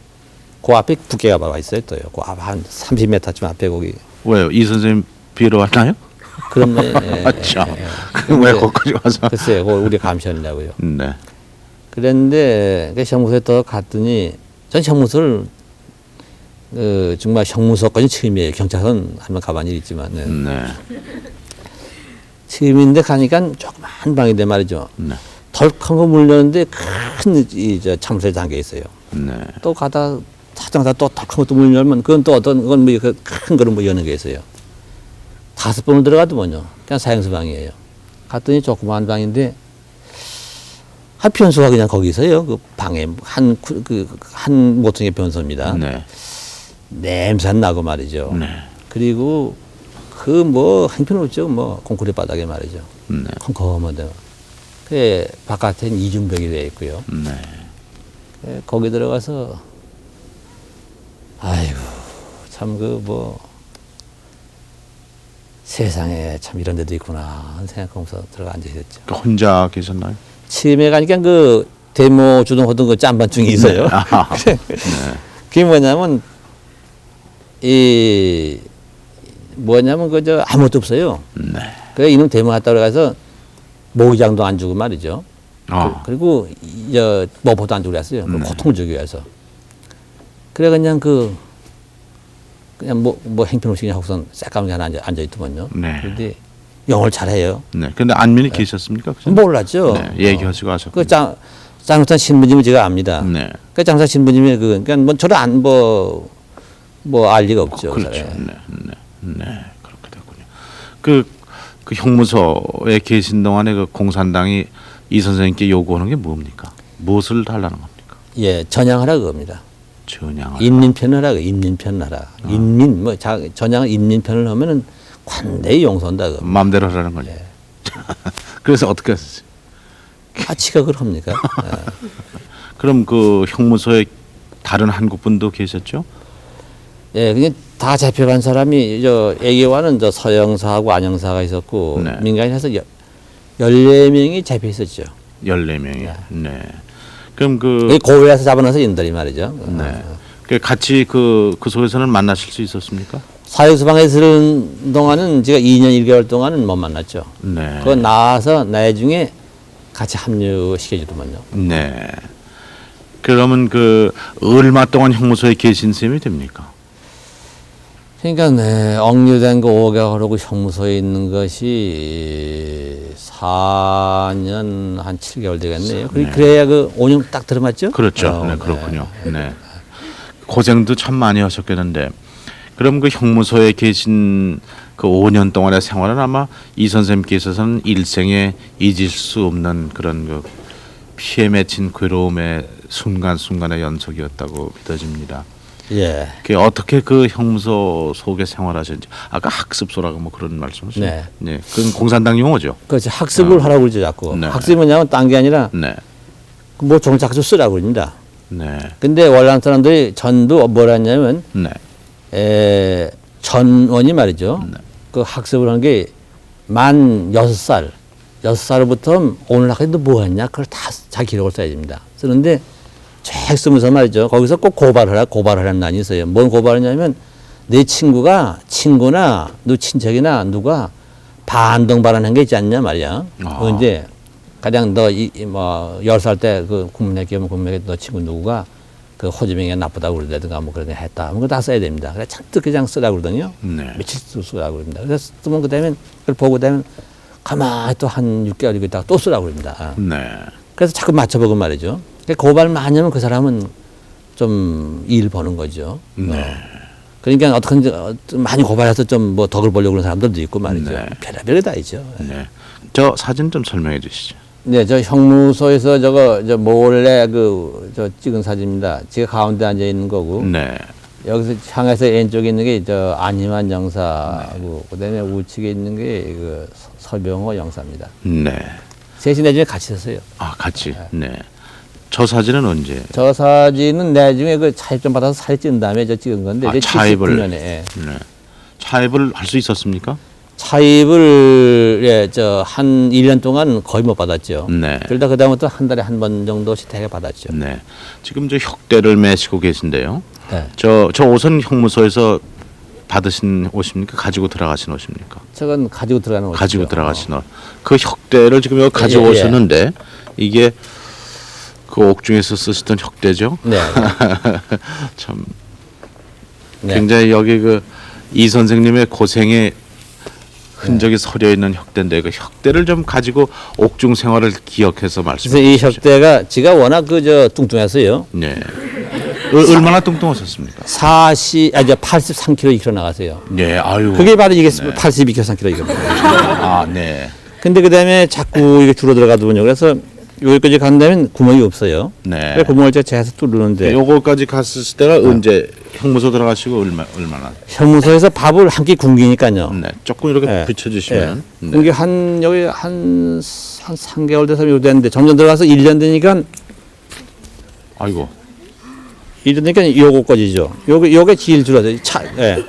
그 앞에 국회가 와 있어요 또요. 그 앞 한 30m쯤 앞에 거기. 왜요? 이 선생님 뵈러 왔나요? 그럼 맞죠. 그럼 왜 거기까지 와서? 글쎄요, 우리 감시하려고요. 네. 그랬는데 그 형무소에 또 갔더니 전 형무소를 정말 형무소까지 처음이에요. 경찰서는 한번 가본 일이 있지만 네. 처음인데 가니까 조그만 방인데 말이죠. 네. 덜컹 거 물렸는데 큰 참새에 담겨 있어요. 네. 또 가다 사정하다 또 덜컹 또 문 열면 그건 또 어떤 그건 뭐 큰 거를 뭐 여는 게 있어요. 5번을 들어가더만요. 그냥 사형수 방이에요. 갔더니 조그만 방인데 한 변소가 그냥 거기 있어요. 그 방에 한 모퉁이 변소입니다. 네. 냄새 안 나고 말이죠. 네. 그리고 그 뭐 형편없죠. 뭐 콘크리트 바닥에 말이죠. 네. 컴컴한데 그 바깥엔 이중벽이 되어 있고요. 네. 거기 들어가서 아이고 참 그 뭐 세상에 참 이런 데도 있구나 하는 생각하면서 들어가 앉아 있었죠. 그 혼자 계셨나요? 처음에 가니까 그 데모 주동하던 그 짬반증이 있어요. 네. 그게 뭐냐면 그저 아무것도 없어요. 네. 그래 이놈 데모 갔다 그래가서 모기장도 안 주고 말이죠. 그리고 뭐보도 안 주고 그랬어요. 네. 고통을 주기 위해서. 그래 그냥 그냥 뭐 행편없이 그냥 하고선 새까맣게 하나 앉아 있더만요. 네. 그런데 영어를 잘해요. 네. 근데 안면이 계셨습니까? 그죠? 몰랐죠. 네. 얘기하시고 하셨고. 그 장우산 신부님을 제가 압니다. 네. 그 장우산 신부님이 그러니까 뭐 저를 알 리가 없죠. 그렇죠. 잘. 네. 네. 네. 그렇게 됐군요. 그 형무소에 계신 동안에 그 공산당이 이 선생님께 요구하는 게 뭡니까? 무엇을 달라는 겁니까? 예, 전향하라 그겁니다. 전향을. 인민편을 인민편하라. 인민 전향은 인민편을 하면은 관대히 용서한다 그. 마음대로 하라는 거죠. 예. 그래서 어떻게 하셨어요? 가치가 그럽니까? 그럼 그 형무소에 다른 한국 분도 계셨죠? 예, 그냥 다 잡혀간 사람이 애기와는 서영사하고 안영사가 있었고 네. 민간인에서 14명이 잡혀 있었죠. 14명이. 네. 그럼 고외에서 잡아놔서 인들이 말이죠. 네. 그 같이 그 속에서는 만나실 수 있었습니까? 사형수방에 있는 동안은 제가 2년 1개월 동안은 못 만났죠. 네. 그거 나와서 나중에 같이 합류시켜주더만요. 네. 그러면 얼마 동안 형무소에 계신 셈이 됩니까? 그러니까 억류된 거 5개월하고 형무소에 있는 것이 4년 한 7개월 되겠네요. 네. 그래야 5년 딱 들어맞죠? 그렇죠. 네, 그렇군요. 네. 고생도 참 많이 하셨겠는데, 그럼 그 형무소에 계신 그 5년 동안의 생활은 아마 이 선생님께서는 일생에 잊을 수 없는 그런 피에 맺힌 괴로움의 순간순간의 연속이었다고 믿어집니다. 예. 어떻게 그 형무소 속에 생활하셨는지. 아까 학습소라고 뭐 그런 말씀하셨죠. 네. 네. 그건 공산당 용어죠. 그렇죠. 학습을 하라고 그러죠, 자꾸. 네. 학습이 뭐냐면 딴 게 아니라 네. 뭐 종착수 쓰라고 그럽니다. 네. 근데 월남 사람들이 전부 뭐라 했냐면 네. 전원이 말이죠. 네. 그 학습을 한 게 만 6살. 6살부터 오늘날까지 뭐 했냐? 그걸 다 자기 기록을 써야 됩니다. 쓰는데 쫙 쓰면서 말이죠. 거기서 꼭 고발하라는 난이 있어요. 뭔 고발하냐면 내 친구나 너 친척이나 누가 반동발언한 게 있지 않냐 말이야. 이제 가령 너 10살 때 그 국민학교면 국민학교 너 친구 누구가 그 호주병이 나쁘다고 그러다든가 뭐 그런 거 했다. 그거 다 써야 됩니다. 그래서 잔뜩 그냥 쓰라고 그러더니요. 네. 며칠 쓰라고 그럽니다. 그래서 쓰면 그다음에 그걸 보고 그다음에 가만히 또 한 6개월 있다가 또 쓰라고 그럽니다. 네. 그래서 자꾸 맞춰보고 말이죠. 고발 많이 하면 그 사람은 좀 일 버는 거죠. 네. 그러니까 어떻게 많이 고발해서 좀 뭐 덕을 보려고 그러는 사람들도 있고 말이죠. 네. 별의별 게 다 있죠. 네. 저 사진 좀 설명해 주시죠. 네, 저 형무소에서 저 몰래 저 찍은 사진입니다. 제가 가운데 앉아 있는 거고. 네. 여기서 향해서 왼쪽에 있는 게 저 안희만 영사고, 그다음에 우측에 있는 게 설병호 영사입니다. 네. 셋이 나중에 같이 섰어요. 아, 같이. 네. 저 사진은 언제? 저 사진은 나중에 차입 받아서 사진 찍은 다음에 저 찍은 건데, 이제 차입을. 79년에. 네. 차입을 할 수 있었습니까? 차입을 한 1년 동안 거의 못 받았죠. 네. 그러다 그다음부터 한 달에 한 번 정도씩 대개 받았죠. 네. 지금 저 혁대를 메시고 계신데요. 네. 저 옷은 형무소에서 받으신 옷입니까? 가지고 들어가신 옷입니까? 저건 가지고 들어가는 옷이죠. 가지고 들어가신 옷. 그 혁대를 지금 여기 가지고 오셨는데 이게 그 옥중에서 쓰시던 혁대죠. 네. 참 네. 굉장히 여기 그 이 선생님의 고생의 흔적이 서려 있는 혁대인데 그 혁대를 좀 가지고 옥중 생활을 기억해서 그래서 이 말씀해 주십시오. 혁대가 지가 워낙 그저 뚱뚱했어요. 네. 얼마나 뚱뚱하셨습니까? 83kg 이렇게 나가세요. 네, 아유. 그게 바로 이게 82kg, 3kg. 아, 네. 근데 그다음에 자꾸 이게 줄어 들어가더군요. 그래서 여기까지 간다면 구멍이 없어요. 네. 그래서 구멍을 제가 재서 뚫는데 요거까지 갔을 때가 언제 형무소 들어가시고 얼마나? 형무소에서 밥을 한 끼 굶기니까요. 네. 조금 이렇게 네. 비춰주시면. 네. 그게 한 여기 한 3개월 돼서 요 됐는데 점점 들어가서 1년 되니까 아이고. 1년 되니까 요거까지죠. 요게 제일 줄어요. 예.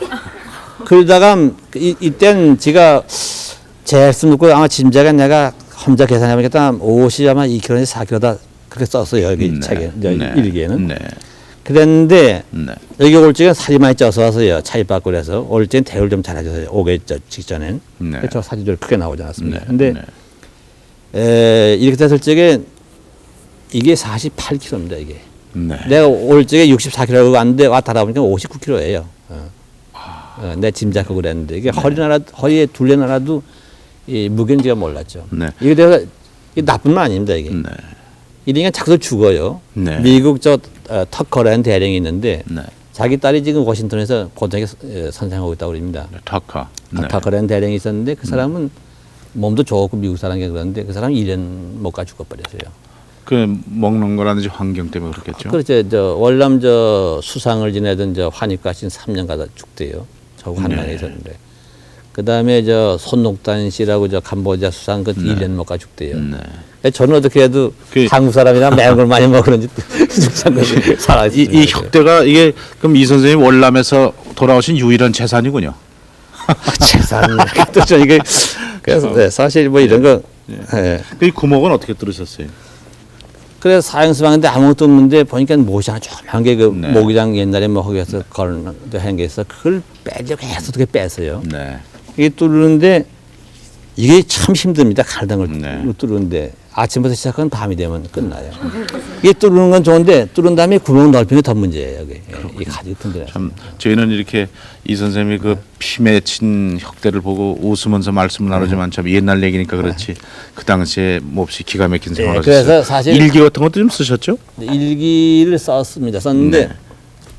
그러다가 이땐 제가 재수 놓고 아마 짐작에 내가 혼자 계산해보니까 옷이 아마 2kg에서 4kg다 그렇게 썼어요. 여기 책에 일기에는. 네. 그랬는데 네. 여기 올 적엔 살이 많이 쪄서 왔어요. 차입 받고 그래서 올 때는 대우를 좀 잘해줘서 오게 직전엔. 네. 저 사진들 크게 나오지 않았습니다. 네. 근데 이렇게 됐을 적에 이게 48kg입니다. 이게. 네. 내가 올 적에 64kg라고 왔는데 왔다 보니까 59kg예요. 내 짐작하고 그랬는데 이게 허리에 둘레나라도 이 무게는 제가 몰랐죠. 네. 이게 내가 이게 나쁜 말 아닙니다. 이게. 네. 이러니까 자꾸 죽어요. 네. 미국 터커라는 대령이 있는데 네. 자기 딸이 지금 워싱턴에서 고등학교 선생하고 있다고 그럽니다. 터커. 네. 터커라는 대령이 있었는데 그 사람은 몸도 좋고 미국 사람이 그러는데 그 사람은 1년 못 가 죽어버렸어요. 그 먹는 거라든지 환경 때문에 그렇겠죠. 그렇죠. 월남 수상을 지내던 환입가 신 3년 가다 죽대요. 저하고 한강에 있었는데. 그 다음에 손녹단 씨라고 캄보디아 수상 그 1년 못 가 죽대요. 네. 저는 어떻게 해도 그- 한국 사람이라 매운 걸 많이 먹으는지 죽상 것이 살아있어요. 이 혁대가 이게 그럼 이 선생님 월남에서 돌아오신 유일한 재산이군요. 재산 뜻죠 이게 그래서 네, 사실 뭐 이런 거 예. 그 구멍은 어떻게 뚫으셨어요? 그래서 사형수방인데 아무것도 없는데 보니까 못이 하나 조그만 게 그 네. 모기장 옛날에 뭐 거기서 걸는 게 있어 그걸 빼려고 해서 어떻게 뺐어요. 네. 이게 뚫는데 이게 참 힘듭니다. 갈등을 네. 뚫는데 아침부터 시작하면 밤이 되면 끝나요. 이게 뚫는 건 좋은데 뚫은 다음에 구멍 넓히는 게 더 문제예요. 이게 이 가지 튼튼해. 참 저희는 이렇게 이 선생님이 그 피 맺힌 혁대를 보고 웃으면서 말씀을 나누지만 참 옛날 얘기니까 그렇지 그 당시에 몹시 기가 막힌 생활을 하셨어요. 그래서 사실 일기 같은 것도 좀 쓰셨죠? 일기를 썼습니다. 썼는데 네.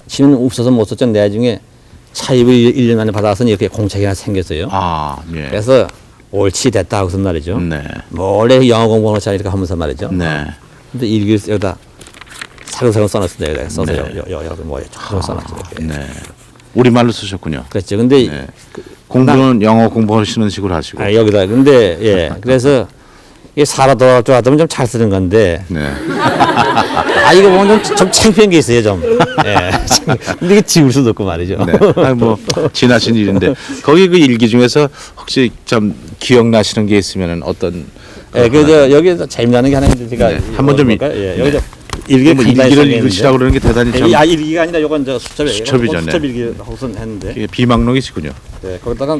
지는 없어서 못 썼죠. 나중에 차입을 1년 만에 받아서 이렇게 공책이 하나 생겼어요. 아, 예. 그래서 옳지 됐다 하고서 말이죠. 네. 원래 영어 공부하는 차 이렇게 하면서 말이죠. 네. 근데 일기를 여기다 사근사근 써놨습니다. 여기다 써서 네. 여기 뭐에 좀 써놨죠. 이렇게. 네. 우리말로 쓰셨군요. 그렇죠. 근데 네. 공부는 영어 공부하시는 식으로 하시고. 여기다 근데 예 그래서 이게 살아 돌아올 줄 알았다면 좀 잘 쓰는 건데 네. 이거 보면 좀 창피한 게 있어요 좀. 예. 근데 이게 지울 수도 없고 말이죠. 네. 뭐 지나신 일인데 거기 그 일기 중에서 혹시 좀 기억나시는 게 있으면은 어떤 예, 그저 여기서 재미나는 게 하나 있는데 제가 네. 한번 좀 볼까요? 예, 여기서 이게 일기 뭐 간단히 일기를 써있는데. 읽으시라고 그러는 게 대단히 참 일기가 아니라 요건 수첩이에요. 수첩이죠, 네. 수첩 일기 우선 했는데. 이게 비망록이시군요. 네, 거기다가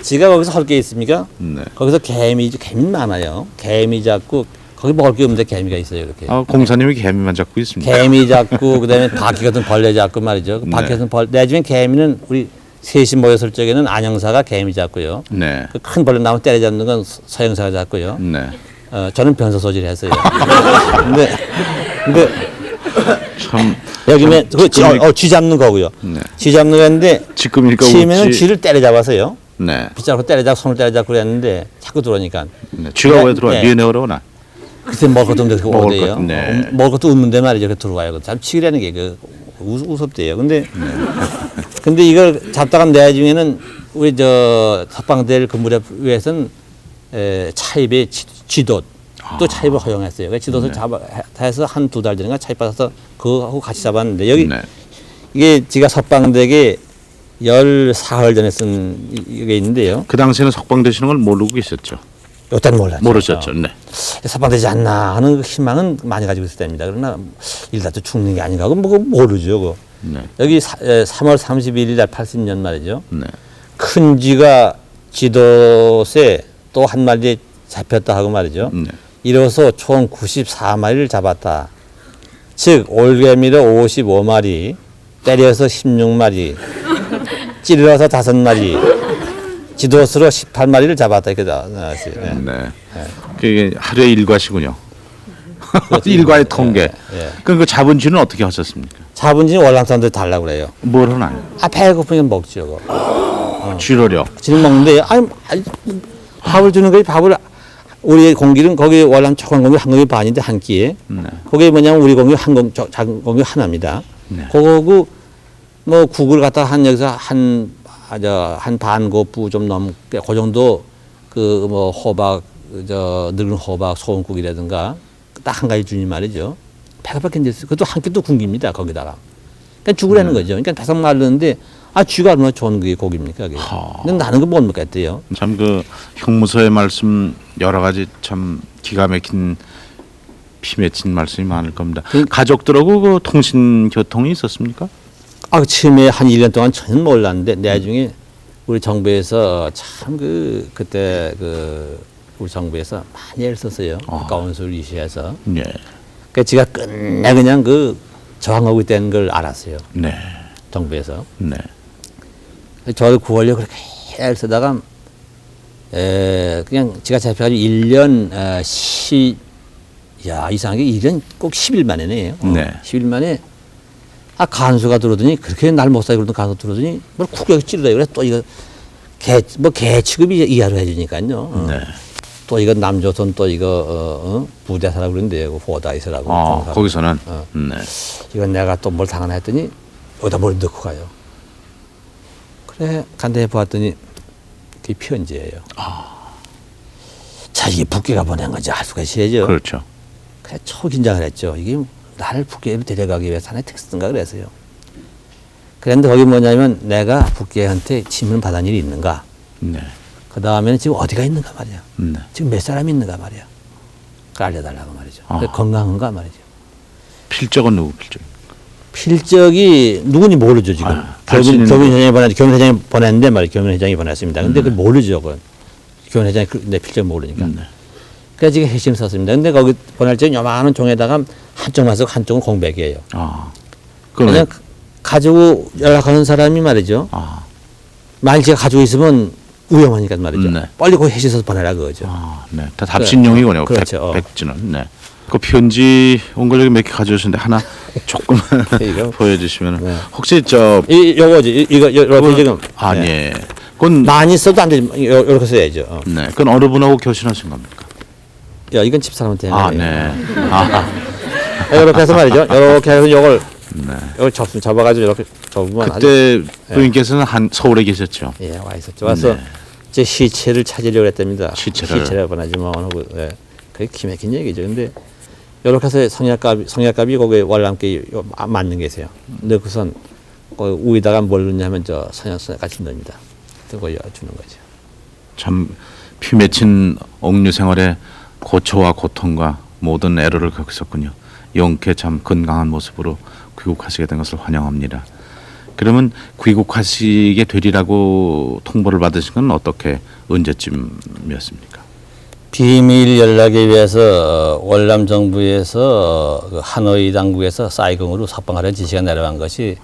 지가 거기서 할 게 있습니까? 네. 거기서 개미 많아요. 개미 잡고 거기 먹을 게 없는데 개미가 있어요 이렇게. 아, 공사님이 개미만 잡고 있습니다. 개미 잡고 그다음에 바퀴 같은 벌레 잡고 말이죠. 그 바퀴 네. 같은 벌레. 나중에 개미는 우리 셋이 모였을 적에는 안형사가 개미 잡고요. 네. 그 큰 벌레 나오면 때려잡는 건 서형사가 잡고요. 네. 저는 변소 소지를 했어요. 근데 참 여기면 쥐 잡는 거고요. 네. 쥐 잡는 거였는데 지금이니까 치면은 웃지. 쥐를 때려잡아서요. 네. 빗자루 때려잡고 손을 때려잡고 그랬는데 자꾸 들어오니까 네. 쥐가 왜 들어와? 네. 미연에 그러나. 그때 먹을 것도 없는데 그거 먹을 어디에요? 것, 네. 먹을 것도 없는데 말이죠. 그 들어와요. 참 치기라는 게 우습대요. 근데 근데 이걸 잡다가 나중에는 우리 석방대를 근무를 위해서는 차입에 쥐돛 또 차입을 허용했어요. 그래서 쥐돛을 해서 한 두 달 전인가 차입 받아서 그거하고 같이 잡았는데 여기 네. 이게 제가 석방대에 14흘 전에 쓴 이게 있는데요. 그 당시에는 석방되시는 걸 모르고 계셨죠. 요때는 몰랐죠. 모르셨죠. 네. 석방되지 않나 하는 그 희망은 많이 가지고 있을 때입니다. 그러나 일다도 죽는 게 아닌가 하고 뭐 모르죠. 그거. 네. 여기 3월 31일 날 80년 말이죠. 네. 큰 쥐가 지도세 또 한 마리 잡혔다 하고 말이죠. 네. 이로써 총 94마리를 잡았다. 즉 올개미를 55마리, 때려서 16마리, 찔러서 5마리, 지도스로 18마리를 잡았다 이렇게 나왔어요. 예. 네. 그게 하루의 일과시군요. 일과의 통계. 그럼 그 잡은 쥐는 어떻게 하셨습니까? 잡은 지 월남 사람들 달라고 그래요. 뭘 하나요? 아, 배고프면 먹죠. 그거. 쥐를요. 지금 먹는데 아니, 밥을 주는 거지. 밥을 우리 공기는 거기 월남 조그만 공기 한 공기 반인데 한 끼에. 거기에 뭐냐면 우리 공기 한 공, 작은 공기 하나입니다. 그거고 뭐 국을 갖다 한 여기서 한 반고부 좀 넘게 그 정도 그 뭐 호박 늙은 호박 소금국이라든가 딱 한 가지 주니 말이죠. 배가 밖에 그것도 한 끼도 굶깁니다. 거기다가. 그러니까 죽으라는 거죠. 그러니까 배석 마르는데 아 쥐가 얼마나 좋은 게 고기입니까? 그게. 근데 나는 그 못 먹겠대요. 참 그 형무소의 말씀 여러 가지 참 기가 막힌 피 맺힌 말씀이 많을 겁니다. 가족들하고 그 통신 교통이 있었습니까? 아, 처음에 한 1년 동안 전혀 몰랐는데 나중에 우리 정부에서 참 그때 우리 정부에서 많이 애를 썼어요. 가까운 수를 이시해서. 네. 그러니까 제가 끝내 그냥 저항하고 있다는 걸 알았어요. 네. 정부에서. 네. 저를 구하려고 그렇게 애를 쓰다가 그냥 제가 잡혀가지고 1년 이상하게 1년 꼭 10일 만에네요. 네. 10일 만에 간수가 들어오더니 그렇게 날 못 살게 그러던 간수 들어오더니 뭘 쿡하게 찌르래. 그래 또 이거 개 취급이 이하로 해주니까요. 네. 또 이거 남조선 또 이거 부대사라고 그러는데요. 호다이스라고. 거기서는. 네. 이건 내가 또 뭘 당하나 했더니 여기다 뭘 넣고 가요. 그래 간단히 보았더니 그게 편지예요. 자 이게 북계가 보낸 건지 알 수가 있어야죠. 그렇죠. 그래 초긴장을 했죠. 이게 나를 북계로 데려가기 위해서 하나의 텍스트인가 그래서요. 그런데 거기 뭐냐면 내가 북계한테 질문을 받은 일이 있는가. 네. 그 다음에는 지금 어디가 있는가 말이야. 네. 지금 몇 사람이 있는가 말이야. 그걸 알려달라고 말이죠. 건강한가 말이죠. 필적은 누구 필적? 필적이 누군지 모르죠 지금. 교민회장이 보냈는데 말이야. 교민회장이 보냈습니다. 근데 그걸 모르죠. 그건. 교민회장이 내 필적 모르니까. 그래서 지금 핵심 썼습니다. 근데 거기 보낼 적에 요만한 종에다가 한쪽만 쓰고 한쪽은 공백이에요. 그냥 가지고 연락하는 사람이 말이죠. 만일 제가 가지고 있으면 위험하니까 말이죠. 네. 빨리 거기 해셔서 보내라 그거죠. 네. 다 답신용이군요. 그렇죠. 백지는. 네. 그 편지 온 걸 여기 몇 개 가져오셨는데 하나 조금만 보여주시면 네. 혹시 요거지 이거 지금 네. 그건 많이 써도 안 되지. 이렇게 써야죠. 네. 그건 어느 분하고 교신하신 겁니까? 야 이건 집사람한테 해야 네. 이렇게 해서 말이죠. 이렇게 해서 이걸 이걸 접어가지고 이렇게 접으면 그때 부인께서는 서울에 계셨죠. 예, 와 있었죠. 와서 제 시체를 찾으려고 했답니다. 시체를 보내주면 하고 그게 기막힌 얘기죠. 근데 이렇게 해서 성약갑이 거기에 월남께 맞는 게 있어요. 넣고선 위에다가 뭘 넣냐면 선약선 같이 넣습니다. 그거 주는 거죠. 참 피 맺힌 옥류 생활의 고초와 고통과 모든 애로를 겪으셨군요. 영케 참 건강한 모습으로 귀국하시게 된 것을 환영합니다. 그러면 귀국하시게 되리라고 통보를 받으신 건 언제쯤이었습니까? 비밀 연락에 위해서 월남 정부에서 하노이 당국에서 사이공으로 석방하라는 지시가 내려간 것이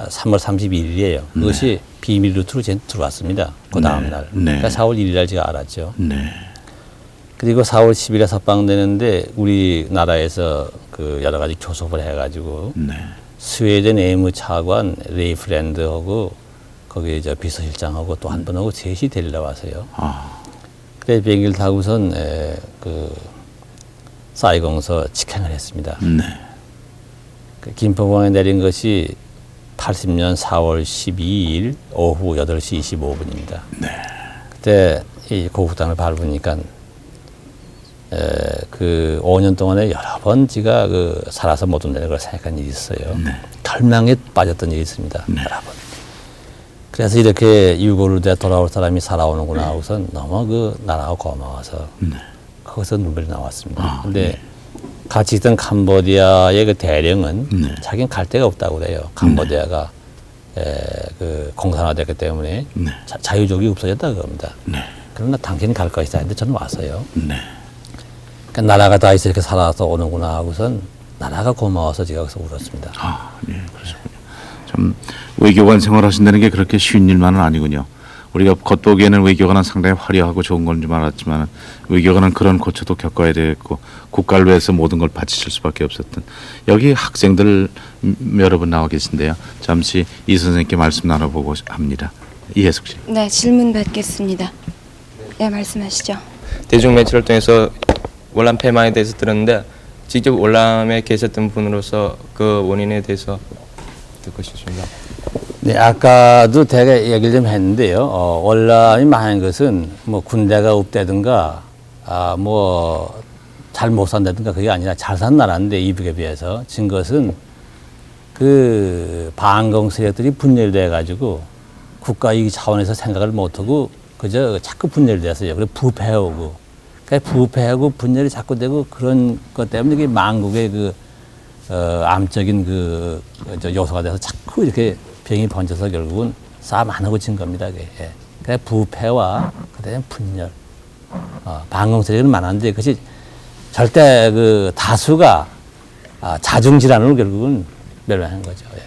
3월 31일이에요. 그것이 비밀 루트로 들어왔습니다. 그 다음 날. 그러니까 4월 1일 날 제가 알았죠. 그리고 4월 10일에 석방되는데 우리나라에서 여러 가지 교섭을 해가지고 스웨덴 외무차관 레이프랜드하고 거기 비서실장하고 또 한 분하고 셋이 데리러 와서요. 그래 비행기를 타고선 사이공서 직행을 했습니다. 김포공항에 내린 것이 80년 4월 12일 오후 8시 25분입니다. 그때 이 고국당을 밟으니까 5년 동안에 여러 번 제가 살아서 못 온다는 걸 생각한 일이 있어요. 절망에 빠졌던 일이 있습니다. 여러 번. 그래서 이렇게 유골루대 돌아올 사람이 살아오는구나 하고선 너무 나라가 고마워서 거기서 눈물이 나왔습니다. 근데 같이 있던 캄보디아의 대령은 자기는 갈 데가 없다고 그래요. 캄보디아가 공산화됐기 때문에 자유족이 없어졌다고 합니다. 그러나 당신이 갈 것이다 했는데 저는 왔어요. 그러니까 나라가 다 있어 이렇게 살아서 오는구나 하고선 나라가 고마워서 제가 거기서 울었습니다. 아, 네, 그러시군요. 참 외교관 생활하신다는 게 그렇게 쉬운 일만은 아니군요. 우리가 겉보기에는 외교관은 상당히 화려하고 좋은 건 줄 알았지만 외교관은 그런 고초도 겪어야 되겠고 국가를 위해서 모든 걸 바치실 수밖에 없었던 여기 학생들 여러 분 나와 계신데요. 잠시 이 선생님께 말씀 나눠보고 합니다. 이혜숙 씨. 네, 질문 받겠습니다. 네, 말씀하시죠. 대중매체를 통해서 월남 폐망에 대해서 들었는데 직접 월남에 계셨던 분으로서 그 원인에 대해서 듣고 싶습니다. 네, 아까도 대개 얘기를 좀 했는데요. 월남이 망한 것은 뭐 군대가 없다든가, 뭐 잘 못 산다든가 그게 아니라 잘 산 나라인데 이북에 비해서 진 것은 그 반공 세력들이 분열돼 가지고 국가 이익 차원에서 생각을 못하고 그저 자꾸 분열돼서요. 그리고 부패하고, 그러니까 부패하고 분열이 자꾸 되고 그런 것 때문에 이게 망국의 그 암적인 그 요소가 돼서 자꾸 이렇게 병이 번져서 결국은 싸움 안 하고 진 겁니다. 그게. 예. 그러니까 부패와 그다음에 분열, 반공 세력은 많았는데 그것이 절대 그 다수가 자중 질환으로 결국은 멸망한 거죠. 예.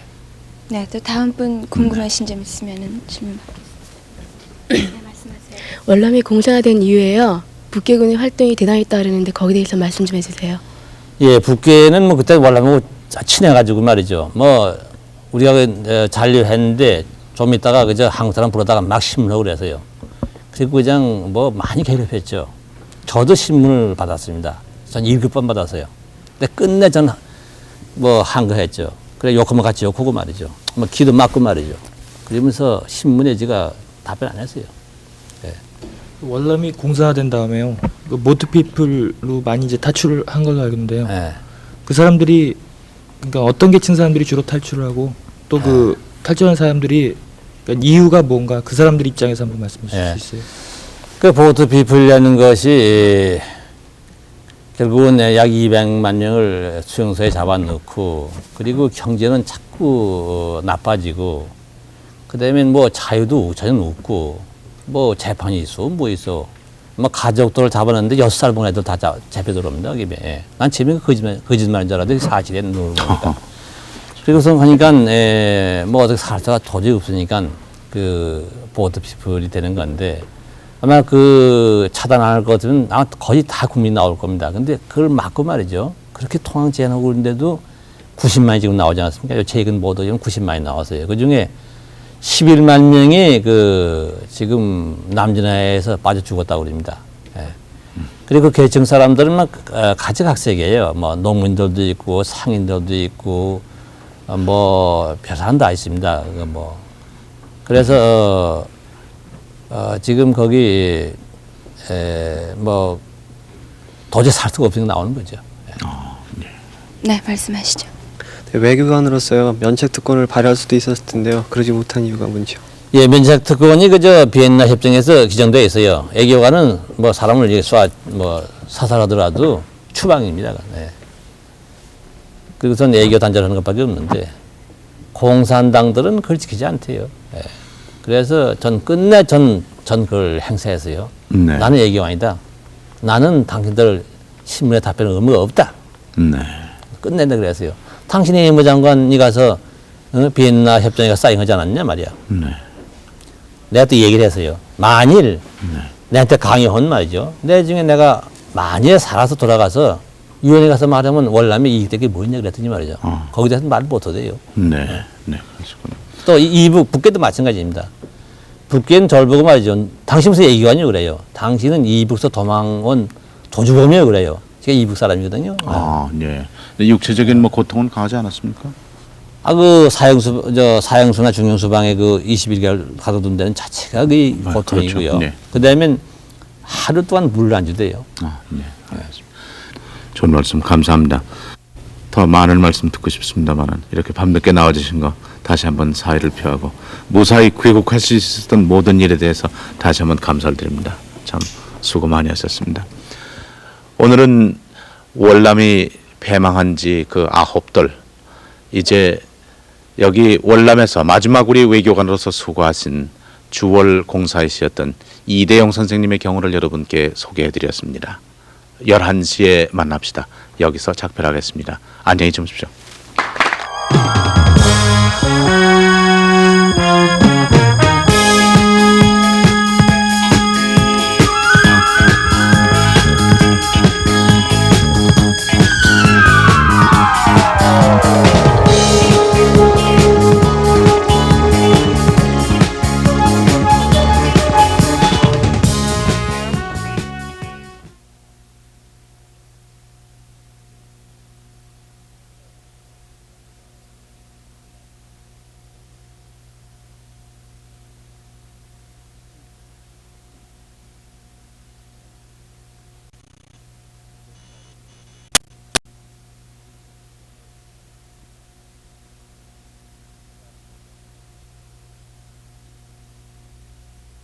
네, 또 다음 분 궁금하신 점 있으면은 질문 받겠습니다. 네, 말씀하세요. 월남이 공산화된 이후에요. 북계군의 활동이 대단했다 그러는데 거기에 대해서 말씀 좀 해주세요. 예, 북계는 뭐 그때 월남하고 친해가지고 말이죠. 뭐 우리가 잔류했는데 좀 있다가 그저 한국 사람 부르다가 막 신문하고 그래서요. 그리고 그냥 뭐 많이 괴롭혔죠. 저도 신문을 받았습니다. 전 1급반 받았어요. 근데 끝내 전 뭐 한 거 했죠. 그래 욕하면 같이 욕하고 말이죠. 뭐 기도 맞고 말이죠. 그러면서 신문에 제가 답변 안 했어요. 예. 월남이 공산화된 다음에요. 그 모트피플로 많이 이제 탈출을 한 걸로 알고 있는데요. 예. 그 사람들이 그러니까 어떤 계층 사람들이 주로 탈출을 하고 또 그 탈출한 사람들이 그러니까 이유가 뭔가 그 사람들 입장에서 한번 말씀해 주실 예. 수 있어요? 그 보트 피플이라는 것이 결국은 약 200만 명을 수용소에 잡아넣고 그리고 경제는 자꾸 나빠지고 그다음에 뭐 자유도 전혀 없고 뭐 재판이 있어 뭐 있어 뭐 가족들을 잡아놨는데 6살 본 애들 다 잡혀 들어옵니다. 그게 난 재미가 거짓말인 줄 알았는데 사실에 눈을 보니까 그리고서 하니까 뭐 어떻게 살 수가 도저히 없으니까 그 보트 피플이 되는 건데 아마 그 차단할 것 같으면 아마 거의 다 국민이 나올 겁니다. 근데 그걸 막고 말이죠. 그렇게 통항 제한하고 그러는데도 90만이 지금 나오지 않았습니까? 최근 보도에 90만이 나왔어요. 그 중에 11만 명이 그 지금 남진해에서 빠져 죽었다고 그럽니다. 예. 그리고 그 계층 사람들은 막 가지각색이에요. 뭐 농민들도 있고 상인들도 있고 뭐 별 사람 다 있습니다. 뭐 그래서 지금 거기 뭐 도저히 살 수가 없으니까 나오는 거죠. 네, 말씀하시죠. 외교관으로서 면책 특권을 발휘할 수도 있었을 텐데요. 그러지 못한 이유가 뭔지요? 예, 면책 특권이 그저 비엔나 협정에서 규정되어 있어요. 외교관은 뭐 사람을 이렇게 뭐 사살하더라도 추방입니다. 네. 그리고선 외교 단절하는 것밖에 없는데 공산당들은 그걸 지키지 않대요. 예. 그래서 전 끝내 전 그걸 행사했어요. 네. 나는 외교관이다. 나는 당신들 신문에 답변할 의무가 없다. 네. 끝낸다 그랬어요. 당신이 외무장관이 가서 비엔나 협정에 사인하지 않았냐 말이야. 네. 내가 또 얘기를 했어요. 만일 내한테 강요한 말이죠. 내 중에 내가 만일 살아서 돌아가서 유엔에 가서 말하면 월남이 이익되게 뭐였냐 그랬더니 말이죠. 거기에 대해서 말을 못하대요. 네. 네. 그렇군요. 또 이북 북계도 마찬가지입니다. 북계는 저를 보고 말이죠. 당신 무슨 얘기관이요 그래요. 당신은 이북서 도망온 도주범이요 그래요. 제가 이북 사람이거든요. 아, 네. 근데 육체적인 뭐 고통은 강하지 않았습니까? 그 사형수나 중형수방에 그 21개월 가둬둔 데는 자체가 그 고통이고요. 그렇죠. 네. 그다음에 하루 동안 물을 안 주대요. 아, 네. 알겠습니다. 좋은 말씀 감사합니다. 더 많은 말씀 듣고 싶습니다만은 이렇게 밤늦게 나와주신 거 다시 한번 사의를 표하고 무사히 귀국할 수 있었던 모든 일에 대해서 다시 한번 감사를 드립니다. 참 수고 많이 하셨습니다. 오늘은 월남이 폐망한 지 그 9들 이제 여기 월남에서 마지막 우리 외교관으로서 수고하신 주월 공사이시였던 이대용 선생님의 경우를 여러분께 소개해드렸습니다. 11시에 만납시다. 여기서 작별하겠습니다. 안녕히 주무십시오.